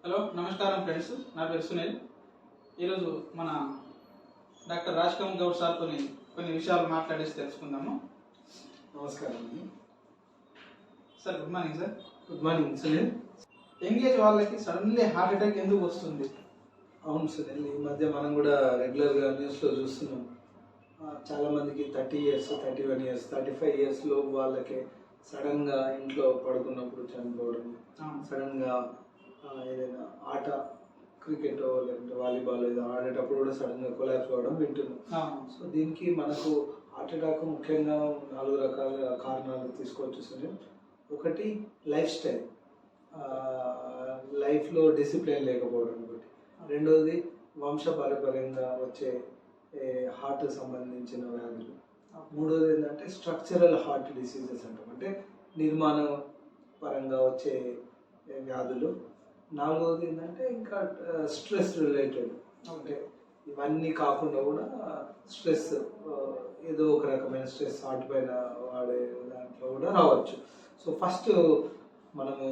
Hello నమస్కారం friends, నా పేరు సునీల్. ఈరోజు మన డాక్టర్ రాజ్కమల్ గౌడ్ సార్తో కొన్ని విషయాలు మాట్లాడేసి తెలుసుకుందాము. నమస్కారం అండి. Sir, good morning sir. Good morning Sunil. Young age వాళ్ళకి సడన్లీ హార్ట్ అటాక్ ఎందుకు వస్తుంది? అవును సునీల్, ఈ మధ్య మనం కూడా రెగ్యులర్గా న్యూస్లో చూస్తున్నాం. చాలా మందికి 30 years, 31 years, 35 years లోపు వాళ్ళకి సడన్గా ఇంట్లో పడుకున్నప్పుడు చనిపోవడం, సడన్గా ఏదైనా ఆట, క్రికెట్ లేదంటే వాలీబాల్ ఏదో ఆడేటప్పుడు కూడా సడన్గా కొలాప్స్ అవ్వడం వింటున్నాం. సో దీనికి మనకు హార్ట్ అటాక్ ముఖ్యంగా 4 రకాల కారణాలు తీసుకోవచ్చు సునీల్. ఒకటి లైఫ్ స్టైల్, లైఫ్లో డిసిప్లిన్ లేకపోవడం ఒకటి. రెండవది వంశపారంపర్యంగా వచ్చే హార్ట్ సంబంధించిన వ్యాధులు. మూడవది ఏంటంటే స్ట్రక్చరల్ హార్ట్ డిసీజెస్ అంటాం, అంటే నిర్మాణ పరంగా వచ్చే వ్యాధులు. నాలుగవది ఏంటంటే ఇంకా స్ట్రెస్ రిలేటెడ్, అంటే ఇవన్నీ కాకుండా కూడా స్ట్రెస్, ఏదో ఒక రకమైన స్ట్రెస్ హార్ట్ పైన వాడే దాంట్లో కూడా రావచ్చు. సో ఫస్ట్ మనము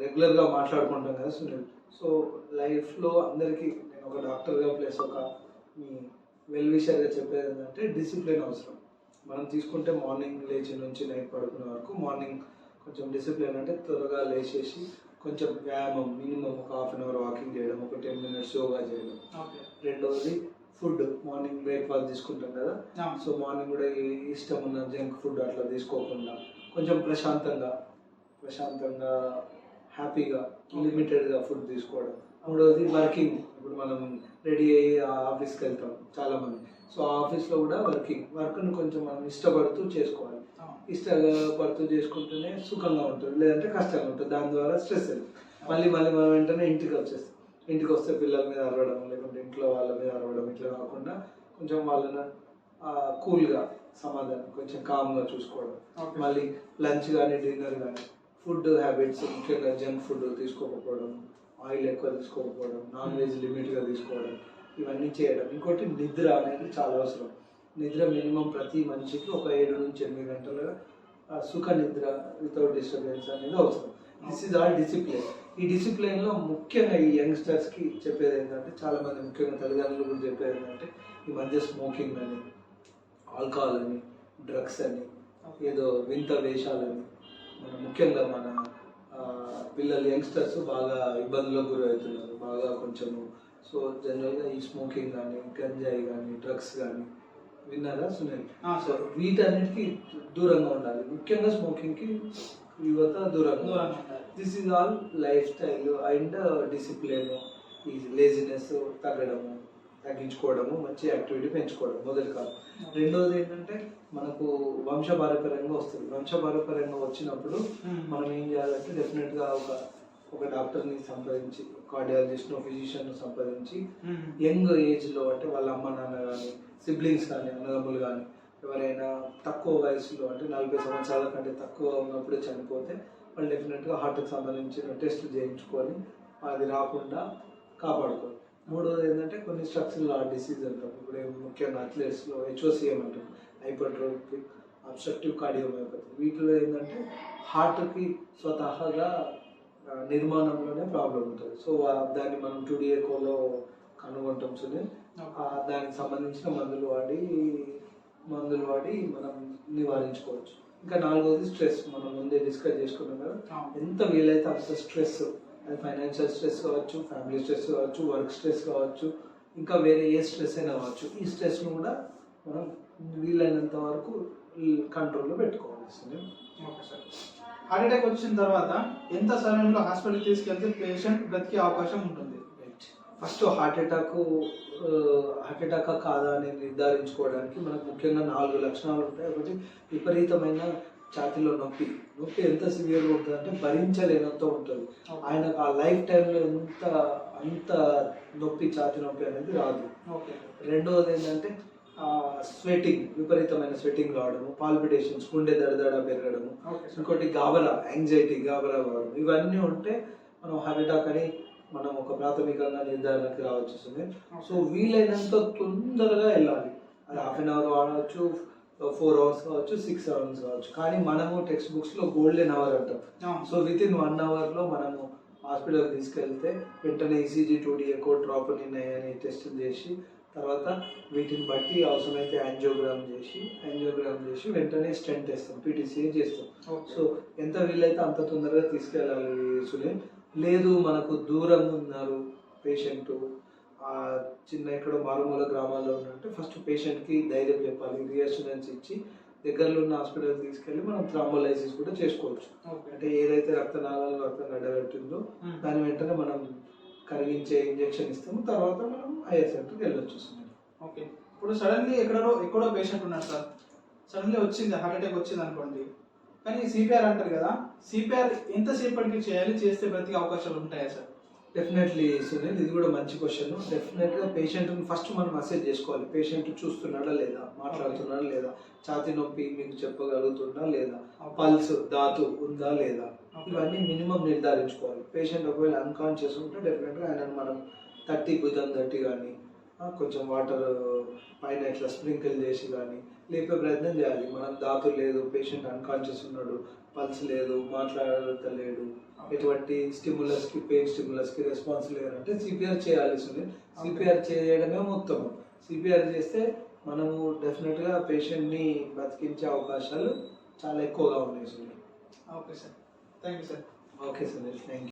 రెగ్యులర్గా మాట్లాడుకుంటాం కదా సునీల్. సో లైఫ్లో అందరికీ నేను ఒక డాక్టర్గా ప్లస్ ఒక వెల్ విషర్గా చెప్పేది ఏంటంటే డిసిప్లిన్ అవసరం. మనం తీసుకుంటే మార్నింగ్ లేచి నుంచి నైట్ పడుకునే వరకు మార్నింగ్ కొంచెం డిసిప్లిన్, అంటే త్వరగా లేచేసి కొంచెం వ్యాయామం, మినిమం ఒక 1/2 hour వాకింగ్ చేయడం, ఒక 10 minutes యోగా చేయడం. రెండవది ఫుడ్, మార్నింగ్ బ్రేక్ఫాస్ట్ తీసుకుంటాం కదా. సో మార్నింగ్ కూడా ఇష్టం ఉన్న జంక్ ఫుడ్ అట్లా తీసుకోకుండా కొంచెం ప్రశాంతంగా హ్యాపీగా లిమిటెడ్గా ఫుడ్ తీసుకోవడం. మూడవది వర్కింగ్. ఇప్పుడు మనం రెడీ అయ్యి ఆఫీస్కి వెళ్తాం చాలామంది. సో ఆఫీస్లో కూడా వర్క్ని కొంచెం మనం ఇష్టపడుతూ చేసుకోవాలి. ఇష్టపడుతూ చేసుకుంటేనే సుఖంగా ఉంటుంది, లేదంటే కష్టంగా ఉంటుంది. దాని ద్వారా స్ట్రెస్ మళ్ళీ మనం వెంటనే ఇంటికి వచ్చేస్తాం. ఇంటికి వస్తే పిల్లల మీద అరవడం, లేకుంటే ఇంట్లో వాళ్ళ మీద అరవడం, ఇట్లా కాకుండా కొంచెం వాళ్ళని కూల్గా, సమాధానం, కొంచెం కామ్గా చూసుకోవడం. మళ్ళీ లంచ్ కానీ డిన్నర్ కానీ ఫుడ్ హ్యాబిట్స్, ముఖ్యంగా జంక్ ఫుడ్ తీసుకోకపోవడం, ఆయిల్ ఎక్కువ తీసుకోకపోవడం, నాన్ వెజ్ లిమిట్గా తీసుకోవడం, ఇవన్నీ చేయడం. ఇంకోటి నిద్ర అనేది చాలా అవసరం. నిద్ర మినిమం ప్రతి మనిషికి ఒక 7 నుంచి 8 గంటల సుఖ నిద్ర వితౌట్ డిస్టర్బెన్స్ అనేది అవసరం. This is all discipline. ఈ డిసిప్లిన్లో ముఖ్యంగా ఈ యంగ్స్టర్స్కి చెప్పేది ఏంటంటే, చాలామంది ముఖ్యంగా తల్లిదండ్రులు కూడా చెప్పేది ఏంటంటే, ఈ మధ్య స్మోకింగ్ అని, ఆల్కహాల్ అని, డ్రగ్స్ అని, ఏదో వింత వేషాలని, ముఖ్యంగా మన పిల్లలు యంగ్స్టర్స్ బాగా ఇబ్బందులకు గురవుతున్నారు బాగా కొంచెము. సో జనరల్గా ఈ స్మోకింగ్ కానీ, గంజాయి కానీ, డ్రగ్స్ కానీ విన్నారా సునీల్? సో వీటన్నిటికీ దూరంగా ఉండాలి. ముఖ్యంగా స్మోకింగ్కి యువత దూరంగా ఉండాలి. This is all life style and discipline. ఈ లేజినెస్ తగ్గించుకోవడము, మంచి యాక్టివిటీ పెంచుకోవడం మొదటి కాదు. రెండవది ఏంటంటే, మనకు వంశపారంపర్యంగా వస్తుంది. వంశపారంపర్యంగా వచ్చినప్పుడు మనం ఏం చేయాలంటే, డెఫినెట్గా ఒక డాక్టర్ని సంప్రదించి, కార్డియాలజిస్ట్ను, ఫిజిషియన్ను సంప్రదించి, యంగ్ ఏజ్లో, అంటే వాళ్ళ అమ్మ నాన్న కానీ, సిబ్లింగ్స్ కానీ, అన్నదమ్ములు కానీ ఎవరైనా తక్కువ వయసులో, అంటే 40 సంవత్సరాల కంటే తక్కువ ఉన్నప్పుడే చనిపోతే వాళ్ళు డెఫినెట్గా హార్ట్కి సంబంధించిన టెస్ట్ చేయించుకొని అది రాకుండా కాపాడుకోవాలి. మూడోది ఏంటంటే, కొన్ని స్ట్రక్చరల్ హార్ట్ డిసీజ్ అంటాం. ఇప్పుడు ముఖ్యంగా అథ్లెట్స్లో HOCM అంటాం, హైపర్ట్రోఫిక్ అబ్స్ట్రక్టివ్ కార్డియోమయోపతి. వీటిలో ఏంటంటే హార్ట్కి స్వతహాగా నిర్మాణంలోనే ప్రాబ్లం ఉంటుంది. సో దాన్ని మనం 2D ఎకోలో కనుగొంటాం సునీల్. దానికి సంబంధించిన మందులు వాడి మనం నివారించుకోవచ్చు. ఇంకా నాలుగోది స్ట్రెస్. మనం ముందే డిస్కస్ చేసుకున్నాం కదా, ఎంత వీలైతే అంత స్ట్రెస్, అది ఫైనాన్షియల్ స్ట్రెస్ కావచ్చు, ఫ్యామిలీ స్ట్రెస్ కావచ్చు, వర్క్ స్ట్రెస్ కావచ్చు, ఇంకా వేరే ఏ స్ట్రెస్ అయినా కావచ్చు. ఈ స్ట్రెస్ను కూడా మనం వీలైనంత వరకు కంట్రోల్లో పెట్టుకోవాలి Sunil. Okay sir. Heart attack వచ్చిన తర్వాత ఎంత సమయంలో హాస్పిటల్ తీసుకెళ్తే పేషెంట్ బ్రతికే అవకాశం ఉంటుంది? ఫస్ట్ హార్ట్ అటాక్ కాదా అని నిర్ధారించుకోవడానికి మనకు ముఖ్యంగా 4 లక్షణాలు ఉంటాయి. ఒకటి, విపరీతమైన ఛాతీలో నొప్పి ఎంత సివియర్గా ఉంటుంది అంటే భరించలేనంత ఉంటుంది. ఆయనకు ఆ లైఫ్ టైంలో అంత నొప్పి, ఛాతీ నొప్పి అనేది రాదు. రెండవది ఏంటంటే స్వెటింగ్, విపరీతమైన స్వెటింగ్ రావడము, పాల్పిటేషన్స్, గుండె దడదడ పెరగడము. ఇంకోటి యాంగ్జైటీ కావడం. ఇవన్నీ ఉంటే మనం హార్ట్ అటాక్ అని మనం ఒక ప్రాథమికంగా నిర్ధారణకి రావచ్చు. సో వీలైనంత తొందరగా వెళ్ళాలి. అది 1/2 hour వాడవచ్చు, 4 hours కావచ్చు, 6 hours కావచ్చు. కానీ మనము టెక్స్ట్ బుక్స్లో గోల్డెన్ అవర్ అంటాం. సో విత్ ఇన్ 1 hourలో మనము ఆ హాస్పిటల్ తీసుకెళ్తే వెంటనే ఈసీజీ 2D ఎకో ట్రోపోనిన్ అని టెస్టులు చేసి తర్వాత వీటిని బట్టి అవసరమైతే యాంజియోగ్రామ్ చేసి వెంటనే స్టెంట్ వేస్తాం, పీటీసీఏ చేస్తాం. సో ఎంత వీలైతే అంత తొందరగా తీసుకెళ్ళాలి సునీల్. లేదు మనకు దూరంగా ఉన్నారు పేషెంట్, చిన్న ఎక్కడో మారుమూల గ్రామాల్లో ఉన్నట్టు ఫస్ట్ పేషెంట్కి ధైర్యం చెప్పాలి, రియాష్యూరెన్స్ ఇచ్చి దగ్గరలో ఉన్న హాస్పిటల్కి తీసుకెళ్ళి మనం థ్రాంబోలైసిస్ కూడా చేసుకోవచ్చు. అంటే ఏదైతే రక్తనాళాలు రక్తం గడ్డగట్టిందో దాని వెంటనే మనం కరిగించే ఇంజెక్షన్ ఇస్తాము, తర్వాత మనం ఐఆర్ సెంటర్కి వెళ్ళొచ్చు. ఓకే, ఇప్పుడు సడన్లీ ఎక్కడో పేషెంట్ ఉన్నాడు సార్, సడన్లీ వచ్చింది హార్ట్ అటాక్ వచ్చింది అనుకోండి, కానీ సిపిఆర్ అంటారు కదా, సిపిఆర్ ఎంతసేపటికి చేయాలి, చేస్తే బ్రతికే అవకాశాలు ఉంటాయా సార్? డెఫినెట్లీ సునీల్, ఇది కూడా మంచి క్వశ్చన్. డెఫినెట్గా పేషెంట్ని ఫస్ట్ మనం అసెస్ చేసుకోవాలి. పేషెంట్ చూస్తున్నాడా లేదా, మాట్లాడుతున్నాడా లేదా, ఛాతీ నొప్పి మీకు చెప్పగలుగుతుందా లేదా, పల్స్ ధాతు ఉందా లేదా, ఇవన్నీ మినిమం నిర్ధారించుకోవాలి. పేషెంట్ ఒకవేళ అన్కాన్షియస్ ఉంటే డెఫినెట్గా ఆయనను మనం భుజం తట్టి కానీ కొంచెం వాటర్ పైన ఇట్లా స్ప్రింకిల్ చేసి కానీ లేపే ప్రయత్నం చేయాలి. మనం ధాతు లేదు, పేషెంట్ అన్కాన్షియస్ ఉన్నాడు, పల్స్ లేదు, మాట్లాడలేడు, ఎటువంటి స్టిమ్యులస్కి పెయిన్ స్టిమ్యులస్కి రెస్పాన్స్ లేదంటే సిపిఆర్ చేయాలి సునీల్. సిపిఆర్ చేయడమే ఉత్తమం. సిపిఆర్ చేస్తే మనము డెఫినెట్గా పేషెంట్ని బతికించే అవకాశాలు చాలా ఎక్కువగా ఉన్నాయి Sunil. Okay sir, thank you sir. Okay Sunil, thank you.